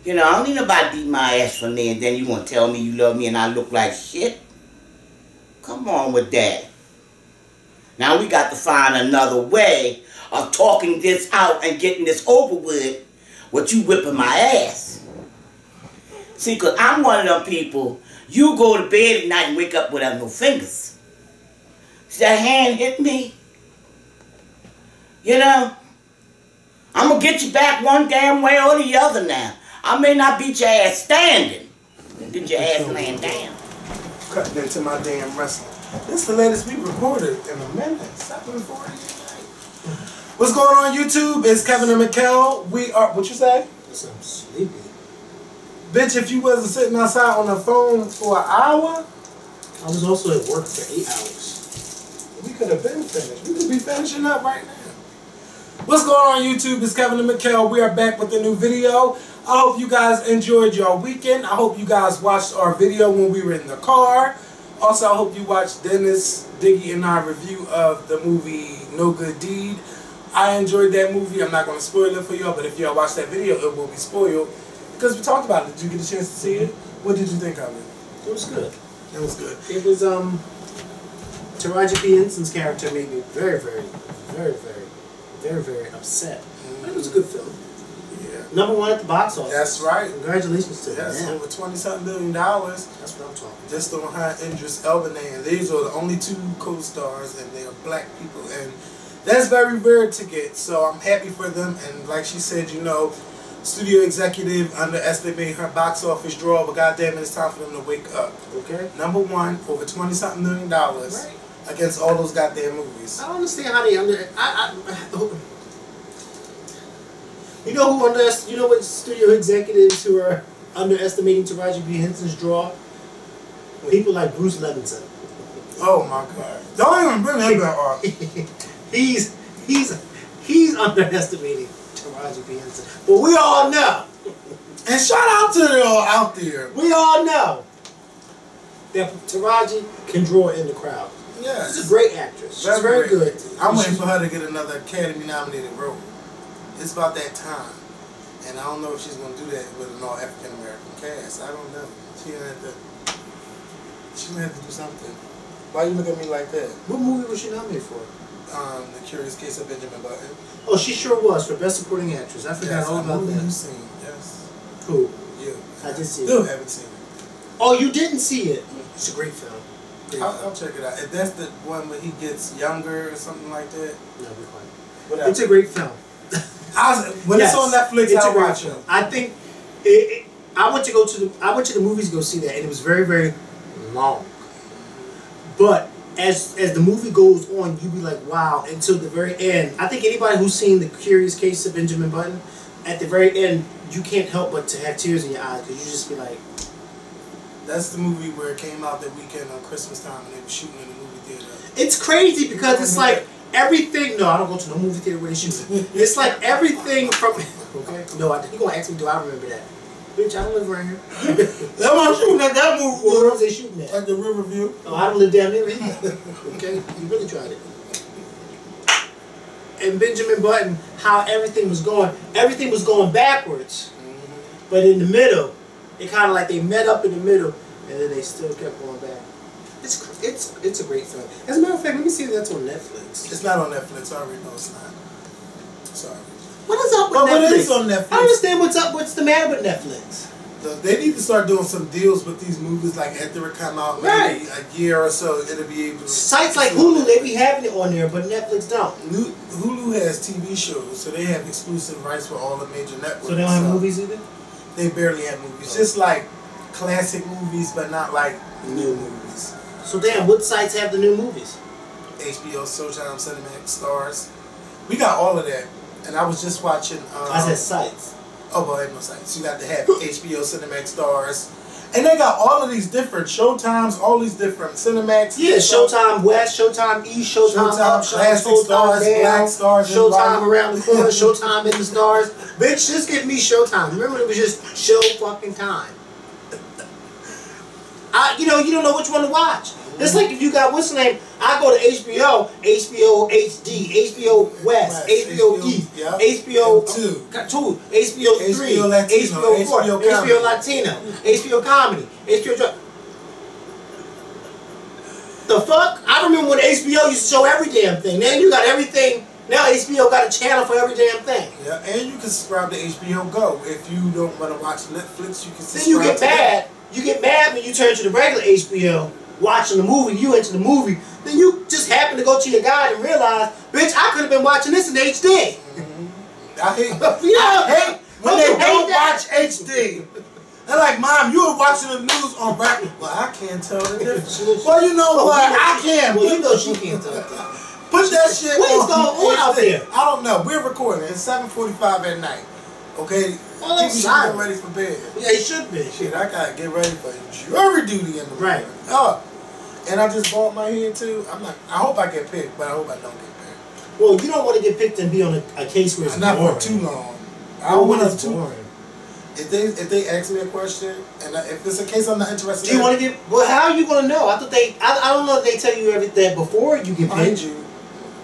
You know, I don't need nobody to beat my ass for me and then you want to tell me you love me and I look like shit. Come on with that. Now we got to find another way of talking this out and getting this over with you whipping my ass. See, because I'm one of them people, you go to bed at night and wake up without no fingers. See that hand hit me? You know? I'm going to get you back one damn way or the other now. I may not beat your ass standing. Get your ass laying down. Cutting into my damn wrestling. This is the latest we recorded in a minute. 7:40. What's going on YouTube? It's Kevin and Mikkel. We are, what you say? I'm sleepy. Bitch, if you wasn't sitting outside on the phone for an hour. I was also at work for 8 hours. We could have been finished. We could be finishing up right now. What's going on YouTube? It's Kevin and Mikkel. We are back with a new video. I hope you guys enjoyed your weekend. I hope you guys watched our video when we were in the car. Also, I hope you watched Dennis, Diggy, and our review of the movie No Good Deed. I enjoyed that movie. I'm not going to spoil it for y'all, but if y'all watch that video, it will be spoiled. Because we talked about it. Did you get a chance to see it? What did you think of it? It was good. It was good. It was, Taraji P. Henson's character made me very, very upset. But it was a good film. Yeah. #1 at the box office. That's right. Congratulations to them. Yes, Yeah. over $20-something million. That's what I'm talking about. Just on her Idris Elba name. These are the only 2 co-stars, and they are black people, and that's very rare to get. So I'm happy for them. And like she said, you know, studio executive underestimated her box office draw, but goddamn it, it's time for them to wake up. Okay. #1, over $20-something million Right. against all those goddamn movies. I don't understand how they you know who you know what studio executives who are underestimating Taraji P. Henson's draw? People like Bruce Levinson. Oh my God! Don't even bring that back up. he's underestimating Taraji P. Henson. But we all know. And shout out to them all out there. We all know that Taraji can draw in the crowd. Yeah, she's a great actress. She's very good. I'm waiting for her to get another Academy-nominated role. It's about that time, and I don't know if she's gonna do that with an all African American cast. I don't know. She's gonna have to do something. Why you look at me like that? What movie was she nominated for? The Curious Case of Benjamin Button. Oh, she sure was for Best Supporting Actress. I forgot all about that. You've seen, yes. Who? You. I did see it. Still haven't seen it. Oh, you didn't see it? It's a great film. I'll check it out. If that's the one where he gets younger or something like that. No, we're fine. Whatever. It's a great film. When it's on Netflix, I'll watch it. I think I went to the movies to go see that, and it was very, very long. But as the movie goes on, you be like, wow, until the very end. I think anybody who's seen The Curious Case of Benjamin Button, at the very end, you can't help but to have tears in your eyes because you just be like. That's the movie where it came out that weekend on Christmas time, and they were shooting in the movie theater. It's crazy because it's like. Everything, no, I don't go to no movie theater where they shoot it. It's like everything from, okay? No, you're going to ask me, do I remember that? Bitch, I don't live around here. That's why I'm shooting at that movie. Where else they shooting at? At the Riverview. Oh, I don't live down there either. Okay? You really tried it. And Benjamin Button, how everything was going backwards. Mm-hmm. But in the middle, it kind of like they met up in the middle, and then they still kept going back. It's a great film. As a matter of fact, let me see if that's on Netflix. It's not on Netflix. I already know it's not. Sorry. What is up with Netflix? But it is on Netflix. I understand what's up. What's the matter with Netflix? They need to start doing some deals with these movies, like after it come out, maybe a year or so, it'll be able to. Sites like Hulu, they be having it on there, but Netflix don't. Hulu has TV shows, so they have exclusive rights for all the major networks. So they don't have movies either? They barely have movies. Just like classic movies, but not like new movies. So damn, what sites have the new movies? HBO, Showtime, Cinemax, Stars. We got all of that. And I was just watching... I said sites. Oh, well, ain't no sites. You got to have HBO, Cinemax, Stars. And they got all of these different Showtimes, all these different Cinemax. Yeah, Showtime West, Showtime East, Showtime Up, Classic Showtime Stars, down, Black Stars, Showtime around the corner, Showtime in the stars. Bitch, just give me Showtime. Remember, it was just show fucking time. You don't know which one to watch. It's like if you got, what's the name? I go to HBO, HBO HD, HBO West, HBO East, HBO 2, HBO 3, HBO 4, HBO Latino, HBO Comedy, HBO Drama. The fuck? I remember when HBO used to show every damn thing. Then you got everything. Now HBO got a channel for every damn thing. Yeah, and you can subscribe to HBO Go. If you don't want to watch Netflix, you can subscribe. Then you get mad. You get mad when you turn to the regular HBO, watching the movie, you into the movie. Then you just happen to go to your guide and realize, bitch, I could have been watching this in HD. I hate when they don't watch HD. They're like, Mom, you were watching the news on regular. Well, I can't tell the difference. Well, you know what? I can. Well, you know she can't tell the difference. Put that shit what is going on out there? I don't know. We're recording. It's 7:45 at night. Okay? Well, people should get ready for bed. Yeah, it should be. Shit, I gotta get ready for jury duty in the morning. Oh. And I just bought my head too. I hope I get picked, but I hope I don't get picked. Well, you don't want to get picked and be on a case where it's not boring. for too long. I don't want it too boring. If they ask me a question and if it's a case I'm not interested in. Do you want to get? Well, how are you gonna know? I thought I don't know if they tell you everything before you get picked.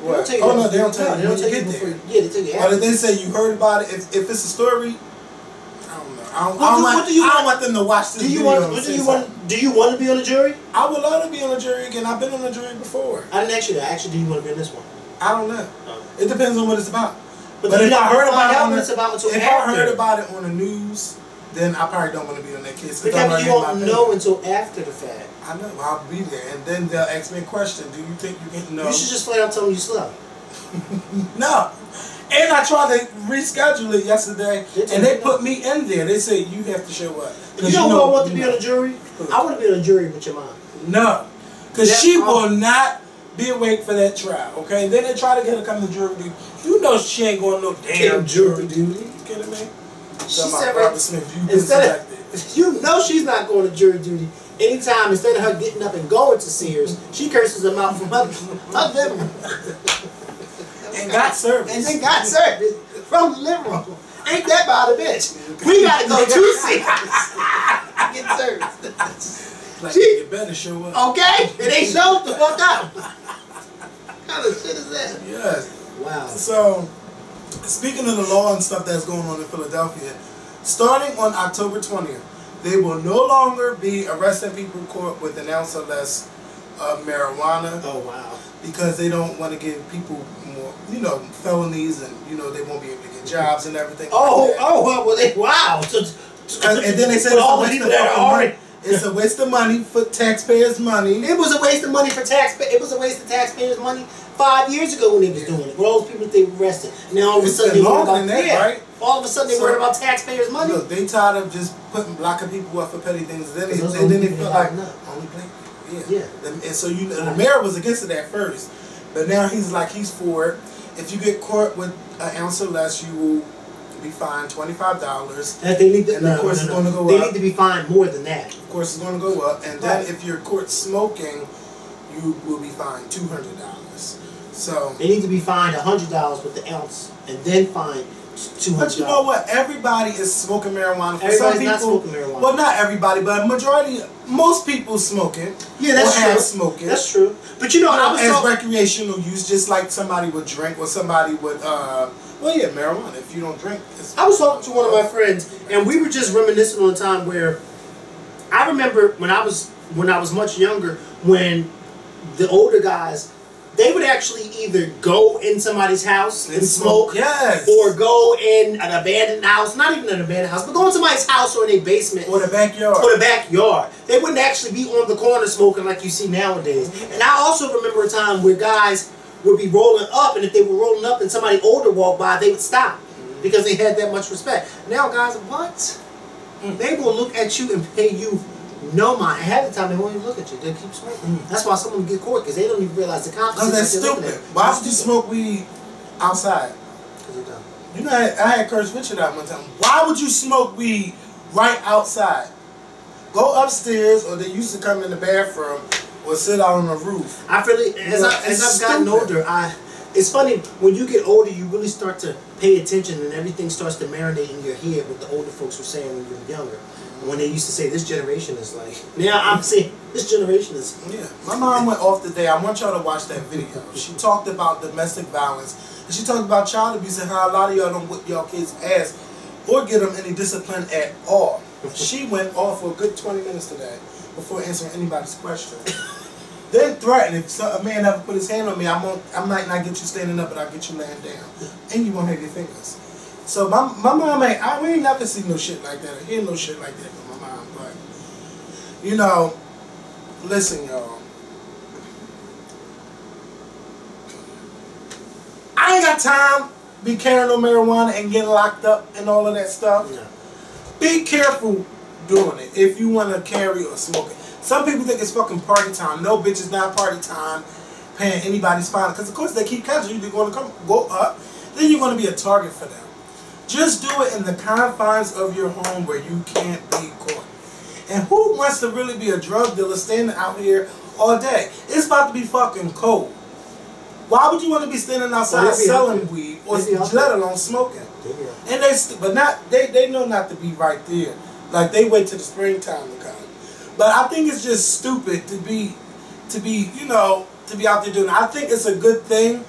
What? Oh no, they don't tell you. They don't tell you before. Yeah, they tell you. But if they say you heard about it, if it's a story, I don't know. I don't want them to watch this. Do you want to be on the jury? I would love to be on the jury again. I've been on the jury before. I didn't ask you that. Actually, do you want to be on this one? I don't know. It depends on what it's about. But if I heard about it on the news, then I probably don't want to be on that case. Because you won't know until after the fact. I know. I'll be there, and then they'll ask me a question. Do you think you can know? You should just flat out tell them you slow. No. And I tried to reschedule it yesterday, and they put me in there. They say you have to show up. You know who I want to be on the jury? I want to be on the jury with your mom. No. Because she will not be awake for that trial, okay? Then they try to get her to come to jury duty. You know she ain't going no damn jury duty. You kidding me? She said, you know she's not going to jury duty. Anytime, instead of her getting up and going to Sears, she curses them out from her living room. And got service. And they got service from the living room. Ain't that about a bitch? We gotta go to Sears. Get service. Like, you better show up. Okay? And they showed the fuck up. What kind of shit is that? Yes. Wow. So, speaking of the law and stuff that's going on in Philadelphia, starting on October 20th, they will no longer be arresting people caught with an ounce or less of marijuana. Oh, wow. Because they don't want to give people more, felonies, and, they won't be able to get jobs and everything. Wow. And then they said it's a waste of money for taxpayers' money. It was a waste of money for taxpayers. It was a waste of taxpayers' money 5 years ago when they was doing it. With all those people they arrested. Now all of a sudden they worry about right? All of a sudden they worry about taxpayers' money. Look, they tired of just locking people up for petty things. Then they feel like only black people. Yeah. And so the mayor was against it at first, but now he's for it. If you get caught with an ounce or less, you will be fined $25. That they need to, and of course it's going to go up. They need to be fined more than that. Of course it's going to go up, and then if you're caught smoking, you will be fined $200. So they need to be fined $100 with the ounce, and then fined $200. But you know what? Everybody is smoking marijuana. For Everybody's some people, not smoking marijuana. Well, not everybody, but a majority, most people smoking. Yeah, that's true. Smoking. That's true. But as recreational use, just like somebody would drink or somebody would. Marijuana. If you don't drink, I was talking to one of my friends, and we were just reminiscing on a time where I remember when I was much younger, when the older guys, they would actually either go in somebody's house and smoke, yes, or go in an abandoned house, not even an abandoned house, but go in somebody's house or in a basement. Or the backyard. They wouldn't actually be on the corner smoking like you see nowadays. And I also remember a time where guys would be rolling up, and if they were rolling up and somebody older walked by, they would stop because they had that much respect. Now guys, what? They will look at you and pay you no mind. Half the time they won't even look at you. They'll keep smoking. That's why someone get caught, because they don't even realize the consequences. Because that's stupid. Why would you smoke weed outside? Because you're dumb. You know, I had Curtis Richard out one time. Why would you smoke weed right outside? Go upstairs, or they used to come in the bathroom, or sit out on the roof. I feel it, as I've gotten older, it's funny, when you get older, you really start to pay attention, and everything starts to marinate in your head what the older folks were saying when you were younger. When they used to say, this generation is like, now I'm saying, This generation is. Yeah. My mom went off today. I want y'all to watch that video. She talked about domestic violence. And she talked about child abuse and how a lot of y'all don't whip y'all kids' ass or get them any discipline at all. She went off for a good 20 minutes today before answering anybody's question. Then threatened, if a man ever put his hand on me, I might not get you standing up, but I'll get you laying down. And you won't have your fingers. So my mom we ain't never seen no shit like that or hear no shit like that from my mom. But, you know, listen, y'all. I ain't got time to be carrying no marijuana and getting locked up and all of that stuff. No. Be careful doing it if you want to carry or smoke it. Some people think it's fucking party time. No, bitch, it's not party time. Paying anybody's fine. Because, of course, they keep catching you. They're going to go up. Then you're going to be a target for them. Just do it in the confines of your home where you can't be caught. And who wants to really be a drug dealer standing out here all day? It's about to be fucking cold. Why would you want to be standing outside selling weed or let alone smoking? And they know not to be right there. Like they wait till the springtime to come. But I think it's just stupid to be out there doing it. I think it's a good thing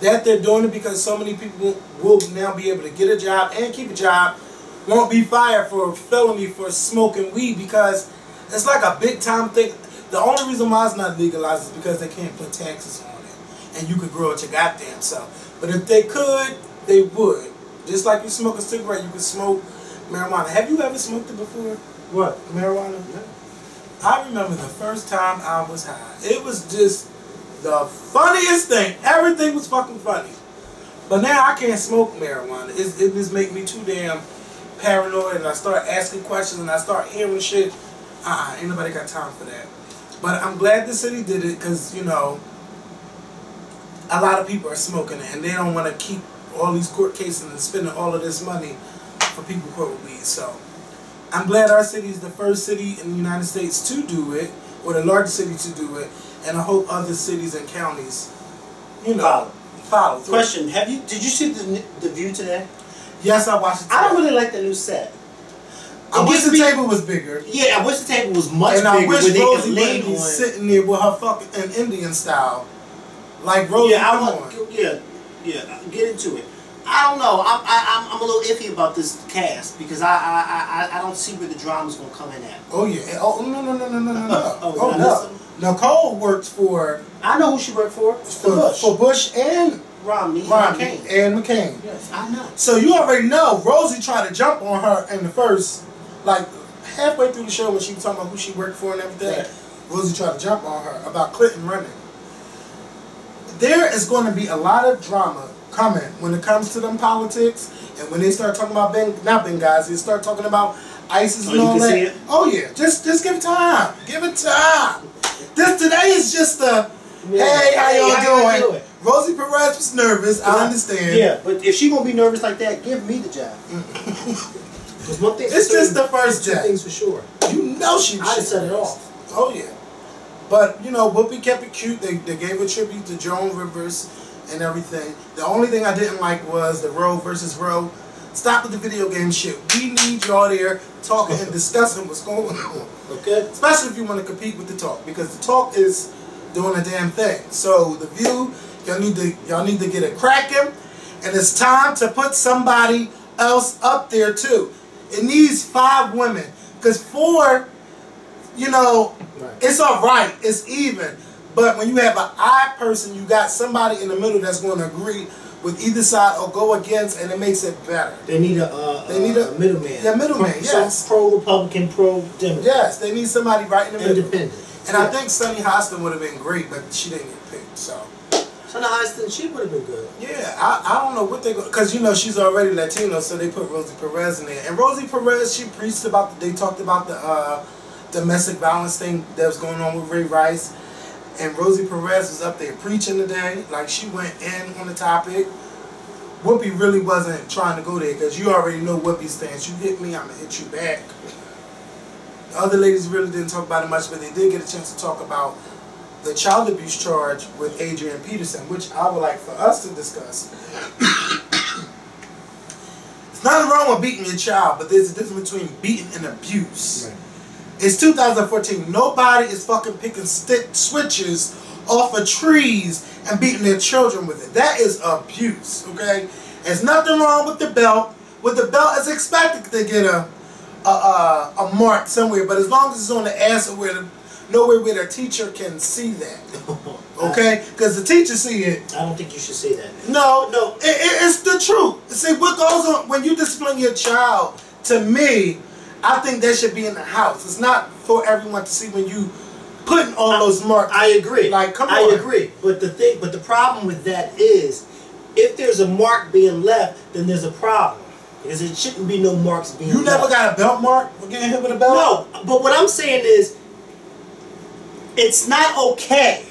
that they're doing it because so many people will now be able to get a job and keep a job, won't be fired for a felony for smoking weed because it's like a big time thing. The only reason why it's not legalized is because they can't put taxes on it. And you could grow it your goddamn self. But if they could, they would. Just like you smoke a cigarette, you could smoke marijuana. Have you ever smoked it before? What? Marijuana? Yeah. I remember the first time I was high. It was just the funniest thing. Everything was fucking funny. But now I can't smoke marijuana. It just make me too damn paranoid and I start asking questions and I start hearing shit. Ain't nobody got time for that. But I'm glad the city did it because, you know, a lot of people are smoking it and they don't want to keep all these court cases and spending all of this money for people caught with weed. So I'm glad our city is the first city in the United States to do it, or the largest city to do it, and I hope other cities and counties, you know, follow. Question: did you see the View today? Yes, I watched it today. I don't really like the new set. I wish the table was bigger. Yeah, I wish the table was much bigger. And I wish Rosie would be sitting there with her fucking an Indian style, like Rosie. Yeah, get into it. I don't know. I'm a little iffy about this cast because I don't see where the drama's gonna come in at. Oh yeah. Oh no. Oh no. Nicole works for. I know who she worked for. For Bush and Romney and McCain. Yes, I know. So you already know Rosie tried to jump on her in the first, like halfway through the show when she was talking about who she worked for and everything. Right. Rosie tried to jump on her about Clinton running. There is going to be a lot of drama coming when it comes to them politics, and when they start talking about not Benghazi, they start talking about ISIS and all that. See it? Oh yeah, just give it time. Give it time. Today is just the hey, how y'all doing? Rosie Perez was nervous. I understand. Yeah, but if she gonna be nervous like that, give me the job. One thing it's just the first job. Two things for sure. You know she. I just set it off. Oh yeah. But you know, Whoopi kept it cute. They gave a tribute to Joan Rivers and everything. The only thing I didn't like was the Roe versus Roe. Stop with the video game shit. We need y'all there talking and discussing what's going on. Okay. Especially if you want to compete with the talk, because the talk is doing a damn thing. So the View, y'all need to get it cracking, and it's time to put somebody else up there too. It needs 5 women, because 4, you know, right. It's all right. It's even. But when you have an odd person, you got somebody in the middle that's going to agree with either side or go against, and it makes it better. They need a middleman. Yeah, middleman. Yes. Pro-Republican, pro-Democrat. Yes, they need somebody right in the middle. Independent. And I think Sunny Hostin would have been great, but she didn't get picked. So. Sunny Hostin, she would have been good. Yeah, I don't know what they go, because you know she's already Latino, so they put Rosie Perez in there. And Rosie Perez, she preached about they talked about the domestic violence thing that was going on with Ray Rice. And Rosie Perez was up there preaching today. Like, she went in on the topic. Whoopi really wasn't trying to go there because you already know Whoopi's stance. You hit me, I'm going to hit you back. The other ladies really didn't talk about it much, but they did get a chance to talk about the child abuse charge with Adrian Peterson, which I would like for us to discuss. There's nothing wrong with beating your child, but there's a difference between beating and abuse. Right. It's 2014. Nobody is fucking picking switches off of trees and beating their children with it. That is abuse, okay? There's nothing wrong with the belt. With the belt, it's expected to get a mark somewhere, but as long as it's on the ass or nowhere where the teacher can see that, okay? Because the teacher see it. I don't think you should say that. No, it's the truth. See, what goes on when you discipline your child, to me, I think that should be in the house. It's not for everyone to see when you putting all those marks. I agree. Like, come on. I agree. But the problem with that is, if there's a mark being left, then there's a problem. Because it shouldn't be no marks being left. You never got a belt mark for getting hit with a belt? No, but what I'm saying is, it's not okay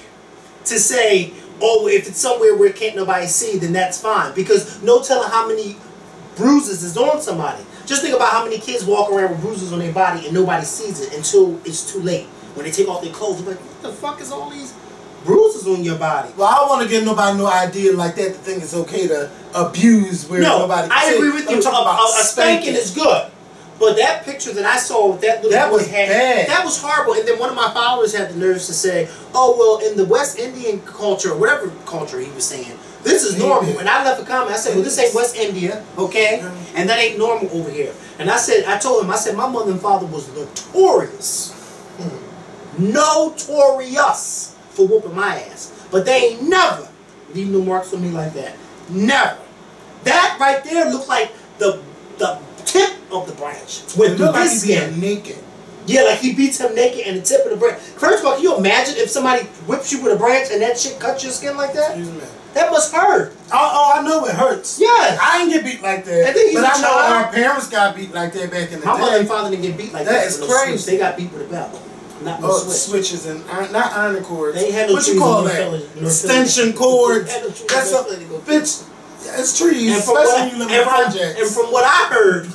to say, oh, if it's somewhere where can't nobody see, then that's fine. Because no telling how many bruises is on somebody. Just think about how many kids walk around with bruises on their body and nobody sees it until it's too late. When they take off their clothes, they're like, what the fuck is all these bruises on your body? Well, I don't want to give nobody no idea like that to think it's okay to abuse where nobody can see. I agree with you. A spanking is good. But that picture that I saw with that little boy bad. That was horrible. And then one of my followers had the nerves to say, oh, well, in the West Indian culture, or whatever culture he was saying, this is normal. And I left a comment. I said, well, this ain't West India, okay? And that ain't normal over here. And I told him, my mother and father was notorious. Notorious for whooping my ass. But they ain't never leave no marks on me like that. Never. That right there looked like the tip of the branch. It looked like he being naked. Yeah, like he beats him naked and the tip of the branch. First of all, can you imagine if somebody whips you with a branch and that shit cuts your skin like that? Excuse me. That must hurt. Oh, I know it hurts. Yeah. I ain't get beat like that. But I know our parents got beat like that back in the day. My mother and father didn't get beat like that. That is crazy. They got beat with a belt. Not no switches and not iron cords. They had no what you call that? Extension cords. That's a bitch. It's trees, especially when you live in projects. And from what I heard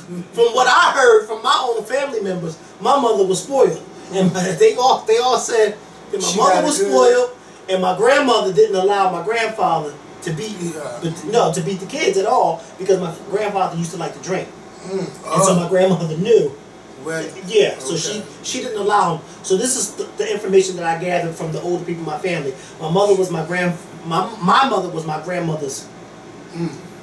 from my own family members, my mother was spoiled, and they all said that my mother was spoiled, and my grandmother didn't allow my grandfather to beat to beat the kids at all because my grandfather used to like to drink, and so my grandmother knew. Well, yeah, so she didn't allow him. So this is the information that I gathered from the older people in my family. My mother was my mother was my grandmother's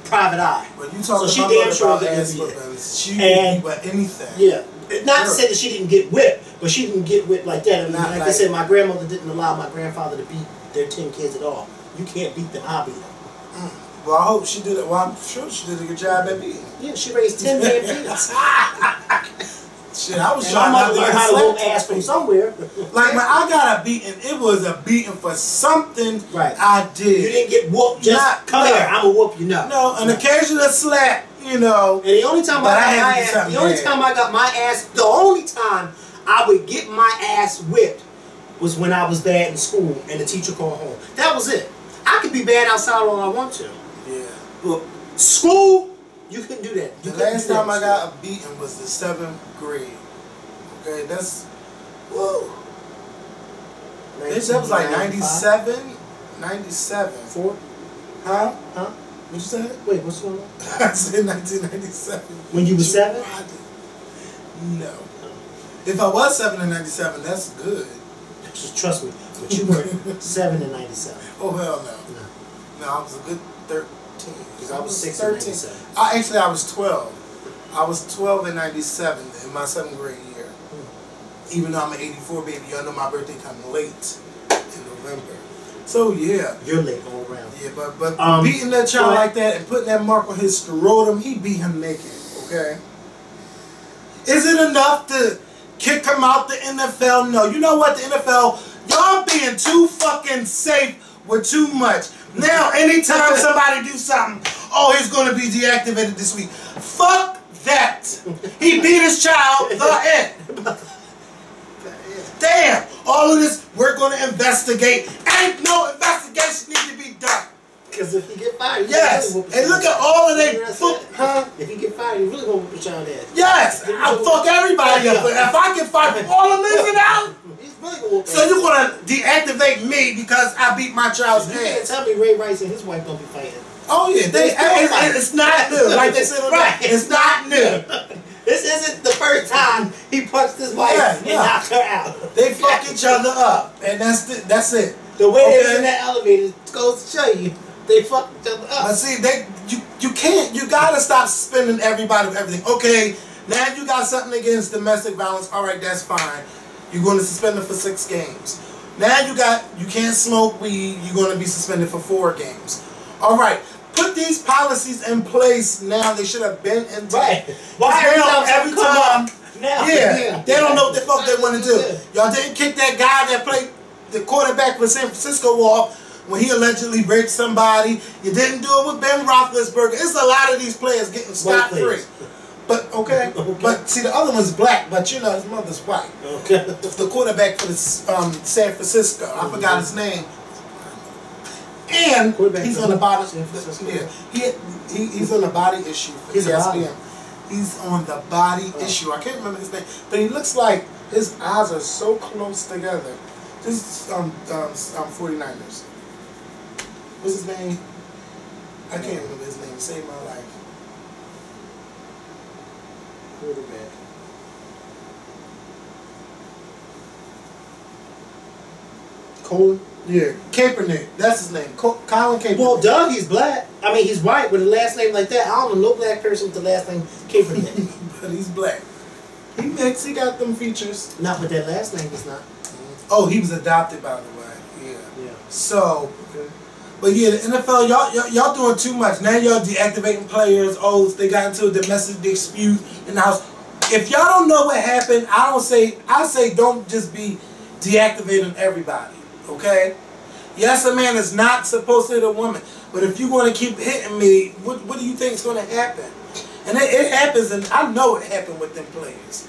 private eye. But you talking so about ass whippings. She didn't whip anything. Yeah. Not to say that she didn't get whipped, but she didn't get whipped like that. I mean, like I said, my grandmother didn't allow my grandfather to beat their 10 kids at all. You can't beat them, I'll beat them. Well, I hope she did it. Well, I'm sure she did a good job at beating. Yeah, she raised 10 damn kids. Shit, I was trying to learn how to whoop ass from somewhere. Like when I got a beating, it was a beating for something I did. You didn't get whooped. Just come here, I'm gonna whoop you now. No, an occasional slap, you know. And the only time I got my ass, the only time I would get my ass whipped was when I was bad in school and the teacher called home. That was it. I could be bad outside all I want to. Yeah. But school, you couldn't do that. The last time I got a beating was the 7th grade. Okay, that's whoa. That was like 97, 97. 4? Huh? What you said? Wait, what's going on? I said 1997. When you were 7? No. If I was 7 in 97, that's good. Just trust me. But you were 7 in 97. Oh hell no. No, I was a good 13. Because I was 6 in 97. Actually, I was 12. I was 12 in 97 in my 7th grade year. Even though I'm an 84 baby, y'all know my birthday comes late in November. So yeah. You're late all around. Yeah, but beating that child like that and putting that mark on his scrotum, he beat him naked, okay? Is it enough to kick him out the NFL? No. You know what? The NFL, y'all being too fucking safe with too much. Now, anytime somebody do something, oh, he's going to be deactivated this week. Fuck that. He beat his child, the end. Damn. All of this, we're going to investigate. Ain't no investigation need to be done. Because if you get fired, yes. Really and look at all of that. If you get fired, you really going to whoop your child ass. Yes. I'll fuck everybody up. But if I get fired from all of this out, he's really going to so you're going to deactivate me because I beat my child's ass. You can't tell me Ray Rice and his wife don't be fighting. Oh yeah, it's not new. Like they said, right? It's not new. This isn't the first time he punched his wife and knocked her out. They fuck each other up, and that's it. The way they was in that elevator goes to show you they fuck each other up. But see, you can't. You gotta stop suspending everybody with everything. Okay, now you got something against domestic violence. All right, that's fine. You're going to suspend them for 6 games. Now you can't smoke weed. You're going to be suspended for 4 games. All right. Put these policies in place now. They should have been in place. Why every time? Now. Yeah, they don't know what the fuck they want to do. Y'all didn't kick that guy that played the quarterback for San Francisco off when he allegedly raped somebody. You didn't do it with Ben Roethlisberger. It's a lot of these players getting scot-free. But okay, but see the other one's black, but you know his mother's white. Okay. The quarterback for the San Francisco, I forgot his name. And he's on the body. Yeah, he's on the body issue for ESPN. He's on the body issue. I can't remember his name, but he looks like his eyes are so close together. This is 49ers. What's his name? I can't remember his name. Saved my life. Quarterback. Colin? Yeah, Kaepernick. That's his name. Colin Kaepernick. Well, Doug, he's black. I mean, he's white with a last name like that. I don't know no black person with the last name Kaepernick. But he's black. He mixed. He got them features. Not with that last name. He's not. Oh, he was adopted, by the way. Yeah. So. Okay. But yeah, the NFL, y'all doing too much. Now y'all deactivating players. Oh, they got into a domestic dispute in the house. If y'all don't know what happened, I say don't just be deactivating everybody. Okay? Yes, a man is not supposed to hit a woman. But if you want to keep hitting me, what do you think is going to happen? And it happens, and I know it happened with them players.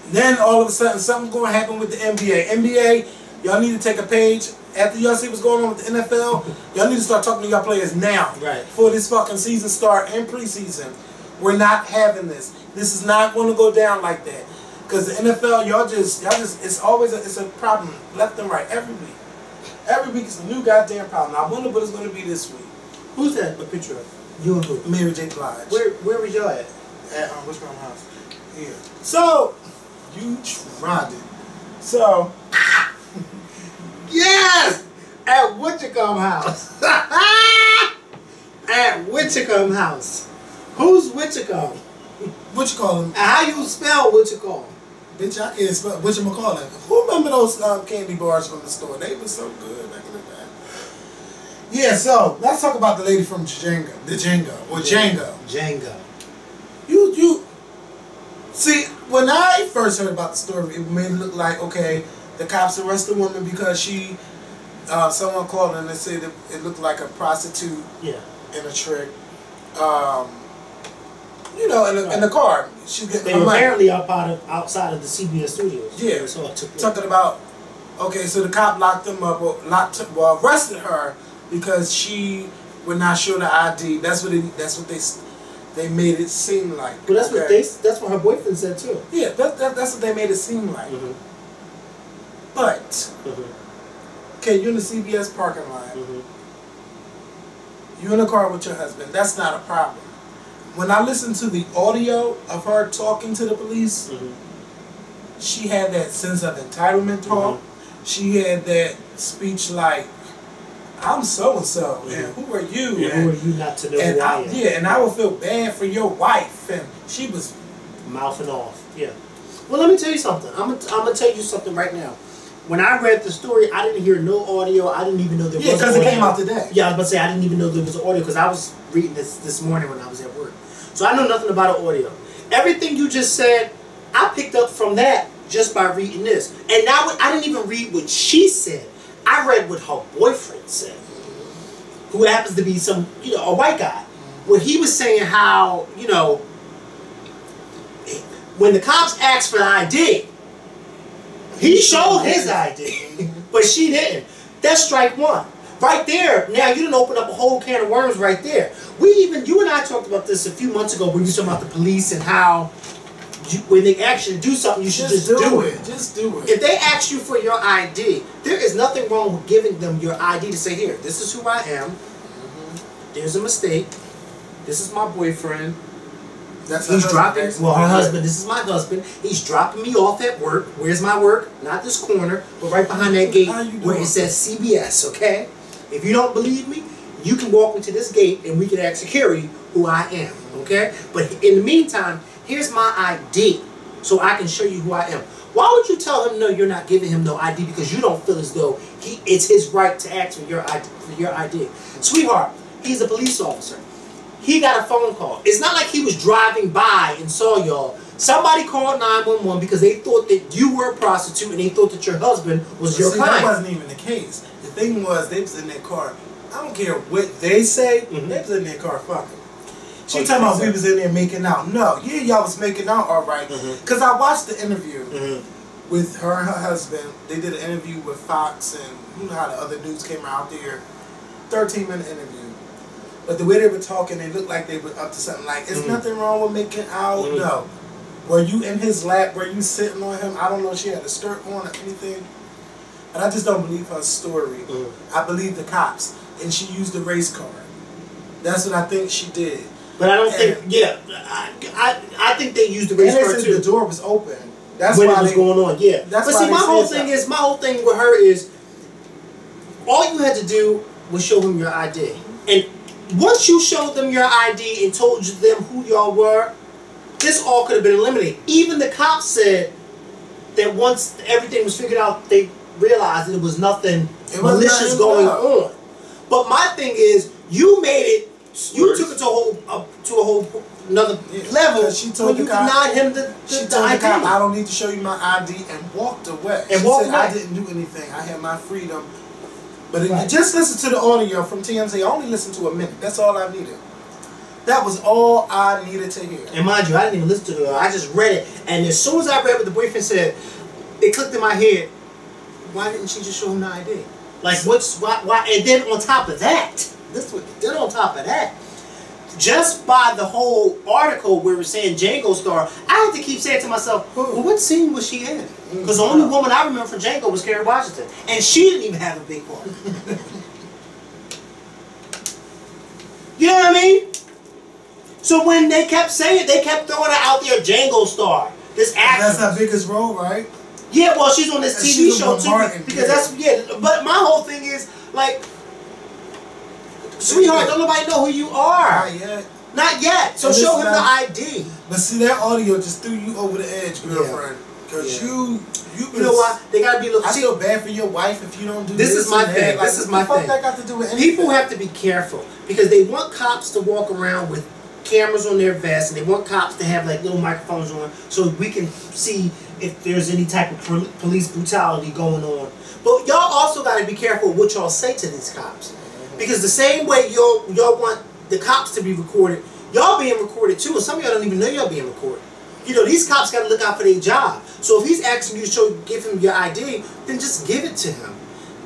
Then all of a sudden, something's going to happen with the NBA. NBA, y'all need to take a page. After y'all see what's going on with the NFL, y'all need to start talking to y'all players now. Right. Before this fucking season start and preseason. We're not having this. This is not going to go down like that. Because the NFL, y'all just, it's always it's a problem left and right every week. Every week is a new goddamn problem. I wonder what it's going to be this week. Who's that? A picture of? You and who? Mary J. Blige. Where was y'all at? At Wishbone House. Here. So, you tried it. So, yes! At Witchcomb House. At Witchcomb House. Who's Witchcomb? What you call him? How you spell Witchcomb? Bitch, I can't spell whatchamacallit. Who remember those candy bars from the store? They were so good back in the day. Yeah, so let's talk about the lady from Django. Django. You see, when I first heard about the story, it made it look like, okay, the cops arrested a woman because she, someone called and they said it looked like a prostitute in a trick. You know, in the car. She's getting they apparently are outside of the CBS studios. Yeah, talking about, okay, so the cop locked them up, arrested her because she would not show the ID. That's what they made it seem like. But that's what her boyfriend said too. Yeah, that's what they made it seem like. But okay, you're in the CBS parking lot. You're in a car with your husband. That's not a problem. When I listened to the audio of her talking to the police, she had that sense of entitlement talk. She had that speech like, I'm so-and-so, and who are you? And who are you not to know who I am? Yeah, and I would feel bad for your wife. And she was mouthing off. Yeah. Well, let me tell you something. I'm gonna tell you something right now. When I read the story, I didn't hear no audio. I didn't even know there was audio. Yeah, because it came out today. Yeah, I was about to say, I didn't even know there was audio because I was reading this morning when I was at work. So I know nothing about audio. Everything you just said, I picked up from that just by reading this. And now I didn't even read what she said. I read what her boyfriend said, who happens to be a white guy. Where he was saying how, when the cops asked for the ID, he showed his ID, but she didn't. That's strike one. Right there, now you didn't open up a whole can of worms right there. You and I talked about this a few months ago when you were talking about the police and how when they ask you to do something, you should just do it. Just do it. If they ask you for your ID, there is nothing wrong with giving them your ID to say, here, this is who I am. There's a mistake. This is my boyfriend. He's dropping. Well, her husband. This is my husband. He's dropping me off at work. Where's my work? Not this corner, but right behind that gate where it says CBS. Okay. If you don't believe me, you can walk me to this gate and we can ask security who I am. Okay. But in the meantime, here's my ID, so I can show you who I am. Why would you tell him no? You're not giving him no ID because you don't feel as though it's his right to ask for your ID. Sweetheart, he's a police officer. He got a phone call. It's not like he was driving by and saw y'all. Somebody called 911 because they thought that you were a prostitute and they thought that your husband was your client. That wasn't even the case. The thing was, they was in their car. I don't care what they say. They was in their car fucking. She talking about we was in there making out. No, yeah, y'all was making out all right. Because I watched the interview with her and her husband. They did an interview with Fox and you know how the other dudes came out there. 13-minute interview. But the way they were talking, they looked like they were up to something. Like, it's nothing wrong with making out. No. Were you in his lap? Were you sitting on him? I don't know if she had a skirt on or anything. And I just don't believe her story. I believe the cops. And she used the race card. That's what I think she did. But I don't think, I think they used the race card too. The door was open. That's when it was going on, yeah. That's but see, my whole thing with her is, all you had to do was show him your ID. And once you showed them your ID and told them who y'all were, this all could have been eliminated. Even the cops said that once everything was figured out, they realized that it was nothing malicious going on. But my thing is, you made it. You took it to a whole another level when you denied him the ID. I don't need to show you my ID, and walked away. She said I didn't do anything. I had my freedom. But if you just listen to the audio from TMZ, I only listened to a minute. That's all I needed. That was all I needed to hear. And mind you, I didn't even listen to it. I just read it. And as soon as I read what the boyfriend said, it clicked in my head, why didn't she just show him the ID? Like, why? And then on top of that, just by the whole article where we're saying Django star, I had to keep saying to myself, well, what scene was she in? Because the only woman I remember from Django was Kerry Washington. And she didn't even have a big part. You know what I mean? So when they kept saying it, they kept throwing it out there, Django star, this actress. That's her biggest role, right? Yeah, well, she's on this TV show too. Because that's, but my whole thing is, like, sweetheart, don't nobody know who you are. Not yet. Not yet. So show him the ID. But see, that audio just threw you over the edge, girlfriend. Because you know what? They gotta be. I feel bad for your wife if you don't do this. This is my thing. Like, this is my thing. What the fuck that got to do with anything? People have to be careful because they want cops to walk around with cameras on their vests, and they want cops to have like little microphones on so we can see if there's any type of police brutality going on. But y'all also got to be careful what y'all say to these cops, because the same way y'all want the cops to be recorded, y'all being recorded too, and some of y'all don't even know y'all being recorded. You know, these cops got to look out for their job. So if he's asking you to give him your ID, then just give it to him.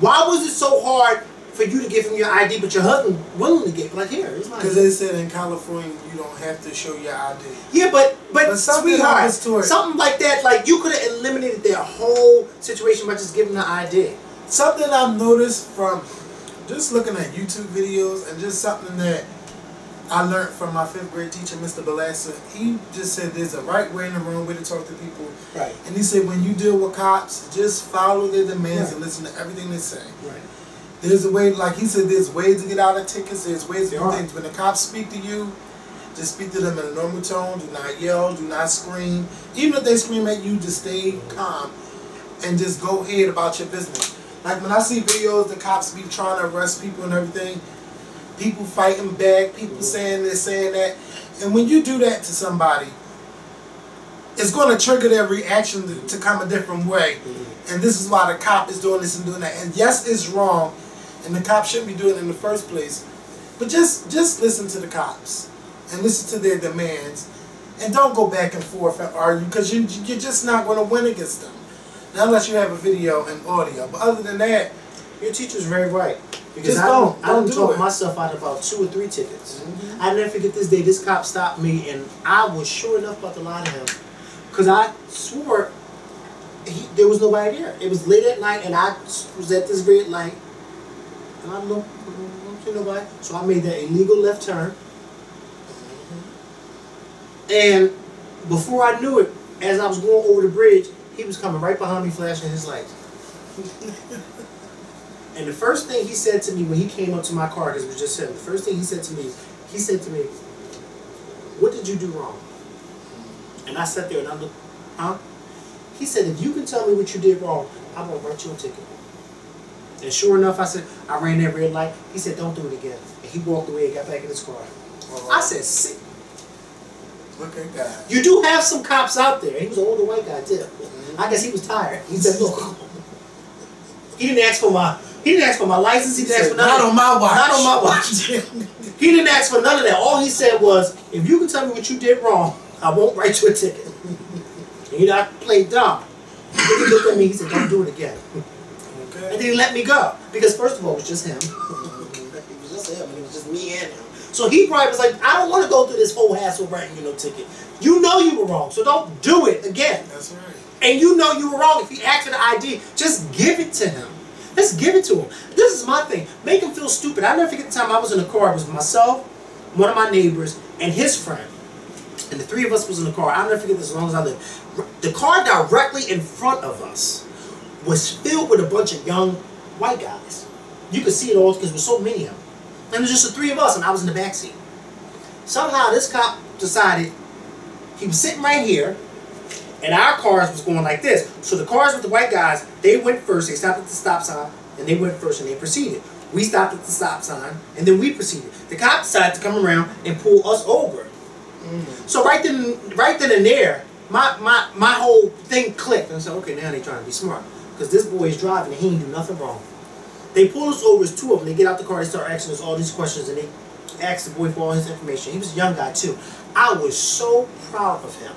Why was it so hard for you to give him your ID, but your husband willing to give? Like, here, it's my ID. Because they said in California you don't have to show your ID. Yeah, but sweetheart, something like that, like you could have eliminated their whole situation by just giving the ID. Something I've noticed from just looking at YouTube videos, and just something that I learned from my 5th grade teacher, Mr. Balassa. He just said there's a right way and a wrong way to talk to people. Right. And he said when you deal with cops, just follow their demands and listen to everything they say. Right. There's a way, like he said, there's ways to get out of tickets, there's ways to do things. When the cops speak to you, just speak to them in a normal tone, do not yell, do not scream. Even if they scream at you, just stay calm and just go ahead about your business. Like when I see videos, the cops be trying to arrest people and everything, people fighting back, people saying this, saying that. And when you do that to somebody, it's going to trigger their reaction to come a different way. And this is why the cop is doing this and doing that. And yes, it's wrong, and the cop shouldn't be doing it in the first place. But just listen to the cops and listen to their demands, and don't go back and forth and argue, because you're just not going to win against them. Now, unless you have a video and audio. But other than that, your teacher's very right. Because I don't talk myself out about 2 or 3 tickets. I never forget this day. This cop stopped me, and I was sure enough about to lie to him, because I swore there was nobody there. It was late at night, and I was at this red light, and I don't see nobody. So I made that illegal left turn. And before I knew it, as I was going over the bridge, he was coming right behind me flashing his lights. And the first thing he said to me when he came up to my car, because it was just him, the first thing he said to me, what did you do wrong? And I sat there and I looked, huh? He said, if you can tell me what you did wrong, I won't write you a ticket. And sure enough, I said, I ran that red light. He said, don't do it again. And he walked away and got back in his car. I said, see. Look at that. You do have some cops out there. He was an older white guy too. I guess he was tired. He said, look. He didn't ask for my license. He didn't ask for none of that. Not on my watch. Not on my watch. He didn't ask for none of that. All he said was, if you can tell me what you did wrong, I won't write you a ticket. And you know, I played dumb. Then he looked at me, he said, don't do it again. Okay. And then he let me go. Because first of all, it was just him. It was just him, and it was just me and him. So he probably was like, I don't want to go through this whole hassle writing you no ticket. You know you were wrong, so don't do it again. That's right. And you know you were wrong. If he asked for the ID, just give it to him. Let's give it to him. This is my thing. Make him feel stupid. I never forget the time I was in the car. It was myself, one of my neighbors, and his friend. And the three of us was in the car. I'll never forget this as long as I live. The car directly in front of us was filled with a bunch of young white guys. You could see it all because there were so many of them. And it was just the three of us, and I was in the back seat. Somehow this cop decided he was sitting right here, and our cars was going like this. So the cars with the white guys, they went first. They stopped at the stop sign, and they went first, and they proceeded. We stopped at the stop sign, and then we proceeded. The cop decided to come around and pull us over. So right then and there, my whole thing clicked. And I said, okay, now they're trying to be smart. Because this boy is driving and he ain't do nothing wrong. They pull us over, it's two of them. They get out the car, they start asking us all these questions, and they ask the boy for all his information. He was a young guy too. I was so proud of him.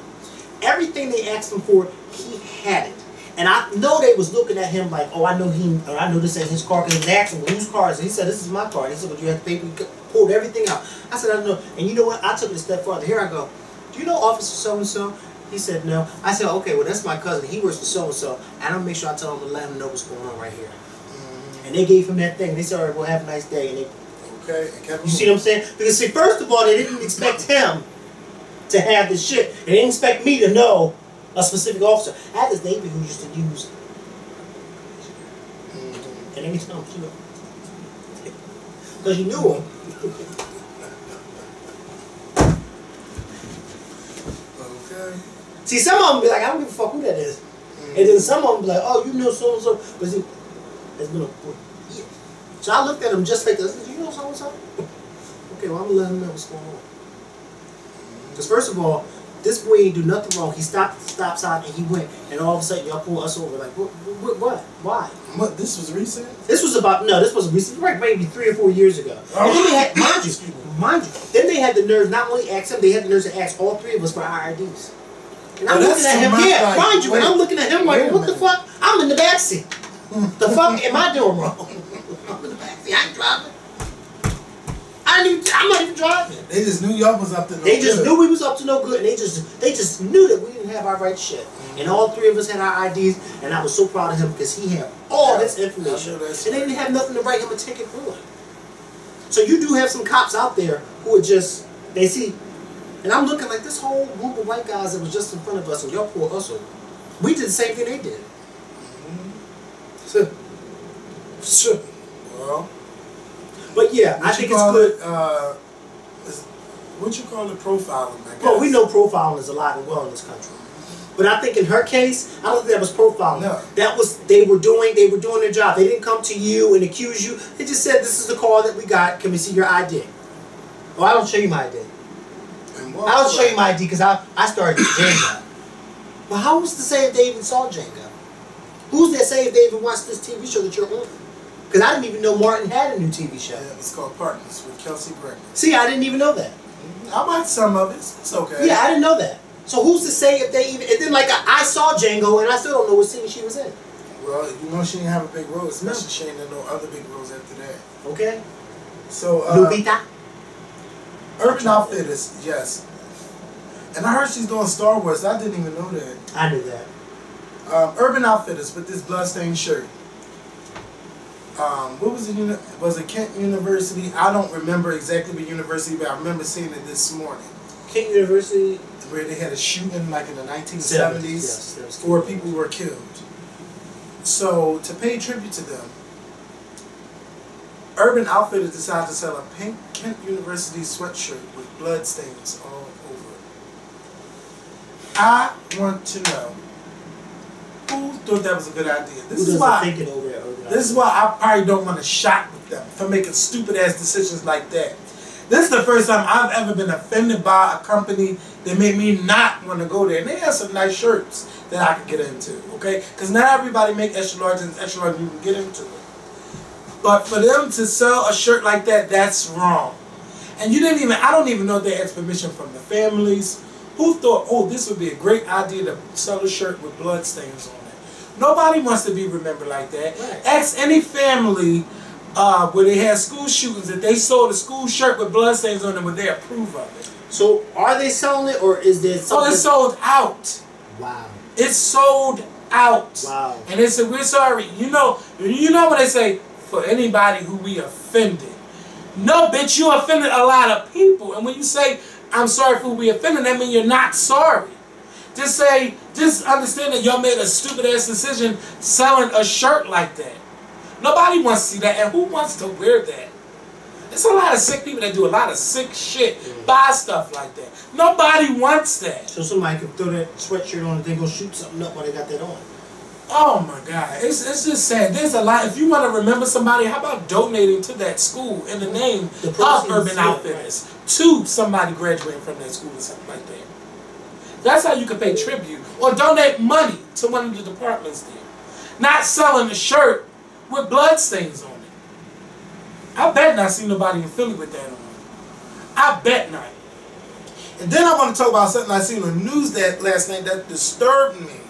Everything they asked him for, he had it. And I know they was looking at him like, oh, I know this ain't his car, because they asked him, well, whose car is it? He said, this is my car. And he said, well, you have to pay. We pulled everything out. I said, I don't know. And you know what? I took it a step farther. Here I go. Do you know Officer so-and-so? He said, no. I said, okay, well, that's my cousin. He works for so-and-so. And I'm going to make sure I tell him to let him know what's going on right here. And they gave him that thing. They said, all right, well, have a nice day. And they, okay. You see what I'm saying? Because, see, first of all, they didn't expect him to have this shit. They didn't expect me to know a specific officer. I had this neighbor who used to use and every time, you know, because you knew him. Okay. See, some of them be like, I don't give a fuck who that is. And then some of them be like, oh, you know so-and-so. But see, it's been a year. So I looked at him just like this. I said, you know so-and-so? Okay, well, I'm going to let him know what's going on. Because first of all, this boy ain't do nothing wrong. He stopped at the stop sign and he went, and all of a sudden y'all pull us over. Like, what? Why? What? This was recent? This was about, no, this wasn't recent. Right, maybe 3 or 4 years ago. Oh. And then they had, mind you, then they had the nerve not only ask him, they had the nerve to ask all three of us for our IDs. And I'm looking at him, yeah, mind you, and I'm looking at him like, what the fuck? I'm in the backseat. The fuck am I doing wrong? I'm in the backseat. I ain't driving. I'm not even driving. They just knew y'all was up to no good. They just knew we was up to no good, and they just knew that we didn't have our right shit. And all three of us had our IDs, and I was so proud of him because he had all this information, and they didn't have nothing to write him a ticket for. So you do have some cops out there who are just, they see, and I'm looking like this whole group of white guys that was just in front of us, and y'all pulled us over. We did the same thing they did. Sure. Well. But yeah, I think it's good. What you call it, profiling? I guess. Well, we know profiling is alive and well in this country. But I think in her case, I don't think that was profiling. No. That was they were doing their job. They didn't come to you and accuse you. They just said, "This is the call that we got. Can we see your ID?" Oh, I don't show you my ID. I don't show you my ID because I started Django. But how was to say if they even saw Django? Who's to say if they even watched this TV show that you're on? Because I didn't even know Martin had a new TV show. Yeah, it's called Partners with Kelsey Gregg. See, I didn't even know that. I like some of it. It's okay. Yeah, I didn't know that. So who's to say if they even... And then, like, I saw Django, and I still don't know what scene she was in. Well, you know she didn't have a big role, especially she ain't in no other big roles after that. Okay. So, Lupita? Urban Outfitters, yes. And I heard she's doing Star Wars. I didn't even know that. I knew that. Urban Outfitters with this bloodstained shirt. What was it? Was it Kent University? I don't remember exactly what university, but I remember seeing it this morning. Kent University? where they had a shooting like in the 1970s, yes, 4 people were killed. So to pay tribute to them, Urban Outfitters decided to sell a pink Kent University sweatshirt with blood stains all over it. I want to know who thought that was a good idea. This is why I probably don't want to shop with them for making stupid ass decisions like that. This is the first time I've ever been offended by a company that made me not want to go there. And they have some nice shirts that I could get into, okay? Because not everybody make extra large and extra large you can get into it. But for them to sell a shirt like that, that's wrong. And I don't even know if they asked permission from the families. Who thought, oh, this would be a great idea to sell a shirt with blood stains on it? Nobody wants to be remembered like that. Right. Ask any family where they had school shootings, if they sold a school shirt with blood stains on it, would they approve of it? So are they selling it, or is there something? Oh, it's sold out. Wow. It's sold out. Wow. And they said, we're sorry. You know what they say, for anybody who we offended. No, bitch, you offended a lot of people. And when you say, I'm sorry for who we offended, that means you're not sorry. Just understand that y'all made a stupid ass decision selling a shirt like that. Nobody wants to see that, and who wants to wear that? There's a lot of sick people that do a lot of sick shit, buy stuff like that. Nobody wants that. So somebody could throw that sweatshirt on and then go shoot something up while they got that on. Oh my God, it's just sad. There's a lot. If you want to remember somebody, how about donating to that school in the name of Urban Outfitters to somebody graduating from that school or something like that? That's how you can pay tribute, or donate money to one of the departments there. Not selling a shirt with blood stains on it. I bet not see nobody in Philly with that on. I bet not. And then I want to talk about something I seen on the news last night that disturbed me.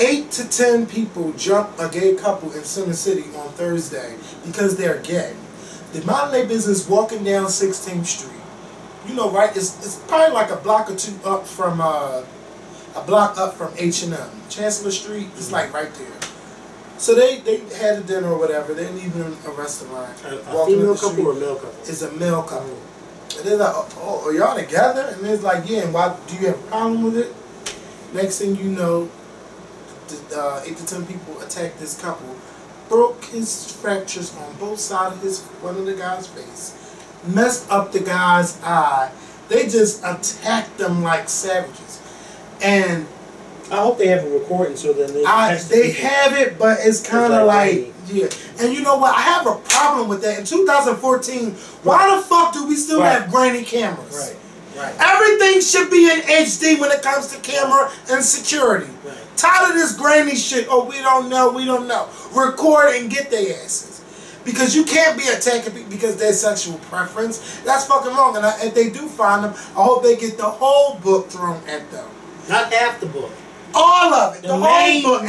8 to 10 people jumped a gay couple in Center City on Thursday because they're gay. They minded their business walking down 16th Street. You know, right? It's probably like a block or two up from H&M. Chancellor Street is like right there. So they had a dinner or whatever. They didn't even a restaurant. A female couple or a male couple? It's a male couple. And they're like, oh, are y'all together? And it's like, yeah, and why do you have a problem with it? Next thing you know, 8 to 10 people attacked this couple, broke his fractures on both sides of one of the guy's face, messed up the guy's eye. They just attacked them like savages. And I hope they have a recording so that they have it, but it's kind of like, yeah. And you know what? I have a problem with that. In 2014, why the fuck do we still have grainy cameras? Right. Everything should be in HD when it comes to camera and security. Right. Tired of this grainy shit. Oh, we don't know. Record and get their asses. Because you can't be attacking people because their sexual preference. That's fucking wrong. And if they do find them, I hope they get the whole book thrown at them. Not half the book. All of it. The whole book.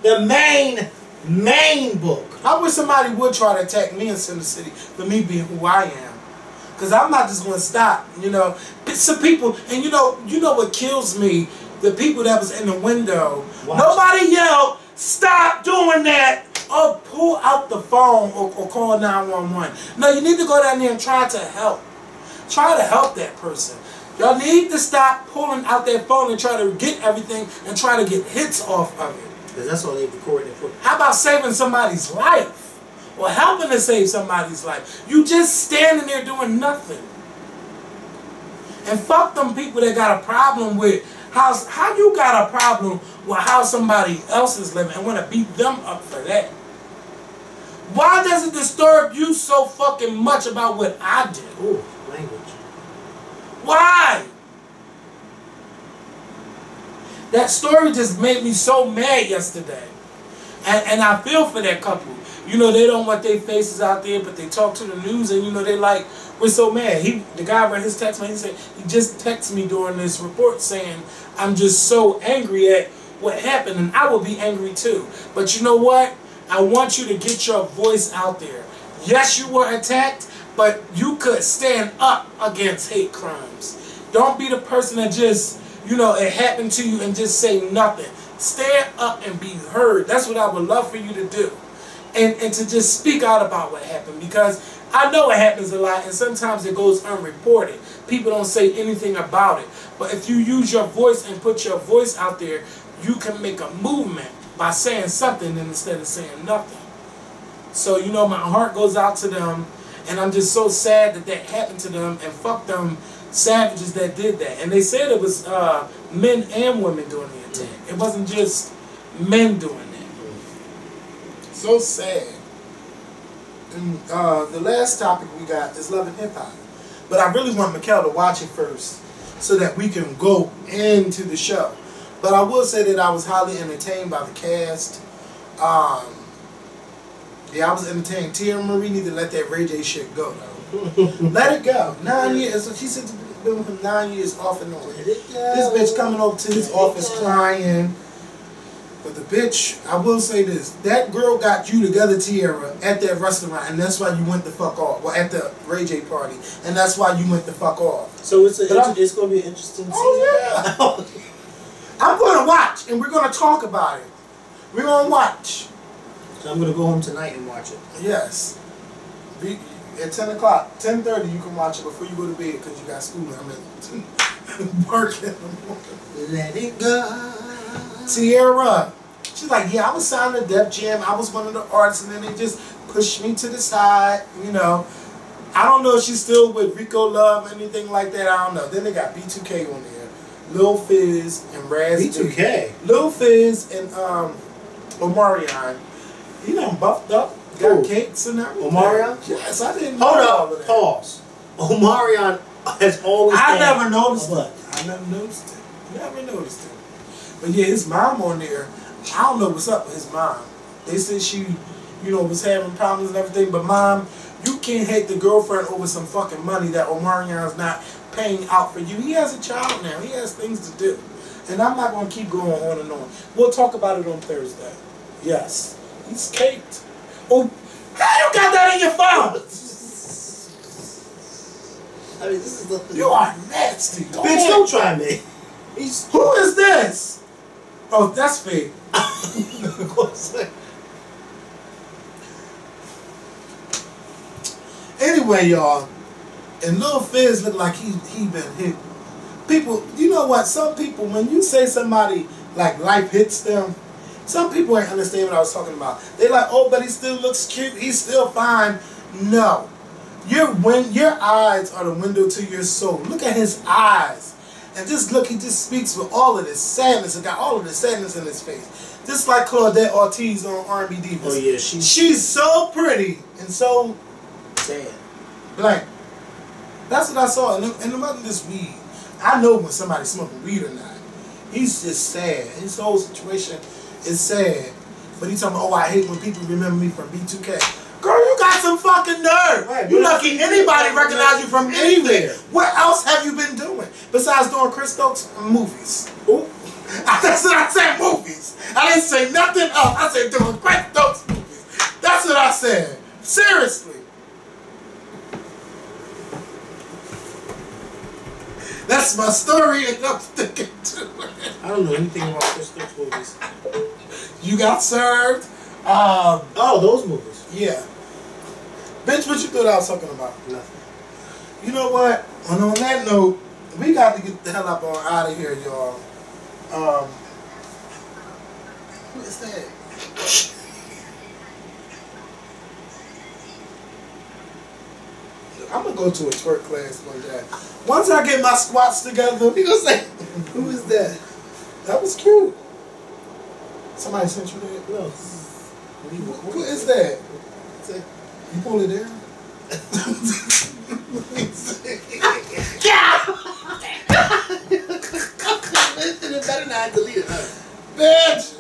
The main book. I wish somebody would try to attack me in Center City for me being who I am. Because I'm not just going to stop, you know. Some people, and you know what kills me? The people that was in the window. Nobody yelled, stop doing that, or pull out the phone or call 911. No, you need to go down there and try to help. Try to help that person. Y'all need to stop pulling out that phone and try to get everything and try to get hits off of it. Because that's all they recorded for. How about saving somebody's life? Or helping to save somebody's life? You just standing there doing nothing. And fuck them people that got a problem with how you got a problem with how somebody else is living and want to beat them up for that. Why does it disturb you so fucking much about what I did? Ooh, language. Why? That story just made me so mad yesterday. And I feel for that couple. You know, they don't want their faces out there, but they talk to the news and, you know, they like, we're so mad. The guy read his text, man, he said, he just texted me during this report saying, I'm just so angry at what happened, and I will be angry too. But you know what? I want you to get your voice out there. Yes, you were attacked, but you could stand up against hate crimes. Don't be the person that just, you know, it happened to you and just say nothing. Stand up and be heard. That's what I would love for you to do. And to just speak out about what happened, because I know it happens a lot, and sometimes it goes unreported. People don't say anything about it. But if you use your voice and put your voice out there, you can make a movement by saying something instead of saying nothing. So, you know, my heart goes out to them, and I'm just so sad that that happened to them, and fuck them savages that did that. And they said it was men and women doing the attack. It wasn't just men doing that. So sad. And the last topic we got is Love and Hip Hop. But I really want Mikkel to watch it first so that we can go into the show. But I will say that I was highly entertained by the cast. Yeah, I was entertained. Tia Marie need to let that Ray J shit go, though. Let it go. 9 years. So she said to be with him 9 years off and on. This bitch coming over to his office crying. But the bitch, I will say this. That girl got you together, Tierra, at that restaurant, and that's why you went the fuck off. Well, at the Ray J party, and that's why you went the fuck off. So it's going to be an interesting season. Oh, yeah. I'm going to watch, and we're going to talk about it. We're going to watch. So I'm going to go home tonight and watch it. Yes. At 10 o'clock, 10:30, you can watch it before you go to bed because you got school. Working. Let it go. Tierra. She's like, yeah, I was signed to Def Jam. I was one of the artists, and then they just pushed me to the side, you know. I don't know if she's still with Rico Love or anything like that. I don't know. Then they got B2K on there. Lil Fizz and Raz. B2K? Lil Fizz and Omarion. He done buffed up. Got cakes and everything. Omarion? Yes, I didn't know. Hold up. Pause. Omarion has always I never noticed it. I never noticed it. Never noticed it. But yeah, his mom on there, I don't know what's up with his mom. They said she, you know, was having problems and everything. But mom, you can't hate the girlfriend over some fucking money that Omarion's not paying out for you. He has a child now. He has things to do. And I'm not going to keep going on and on. We'll talk about it on Thursday. Yes. He's caked. Oh, how you got that in your phone? I mean, this is the... You are nasty. Bitch, don't try me. Who is this? Oh, that's fake. Anyway, y'all, and Lil Fizz look like he been hit. People, you know what? Some people, when you say somebody like life hits them, some people ain't understand what I was talking about. They like, oh, but he still looks cute. He's still fine. No, your eyes are the window to your soul. Look at his eyes. And just look, he just speaks with all of this sadness. He got all of this sadness in his face. Just like Claudette Ortiz on R&B Divas. Oh yeah, she's so pretty and so sad. Blank. That's what I saw. And it wasn't just weed. I know when somebody's smoking weed or not. He's just sad. His whole situation is sad. But he's talking about, oh, I hate when people remember me from B2K. Girl, you got some fucking nerve. Right, you lucky anybody recognize you from anywhere. What else have you been doing besides doing Chris Stokes movies? Ooh. That's what I said, movies. I didn't say nothing else. I said doing Chris Stokes movies. That's what I said. Seriously. That's my story and I'm sticking to it. I don't know anything about Chris Stokes movies. You Got Served. Oh, those movies. Yeah. Bitch, what you thought I was talking about? Nothing. You know what? And on that note, we got to get the hell up on out of here, y'all. What is that? I'm going to go to a twerk class one day. Once I get my squats together, we going to say, who is that? That was cute. Somebody sent you that? No. Who is that? You pull it there? It better not delete it. Bitch!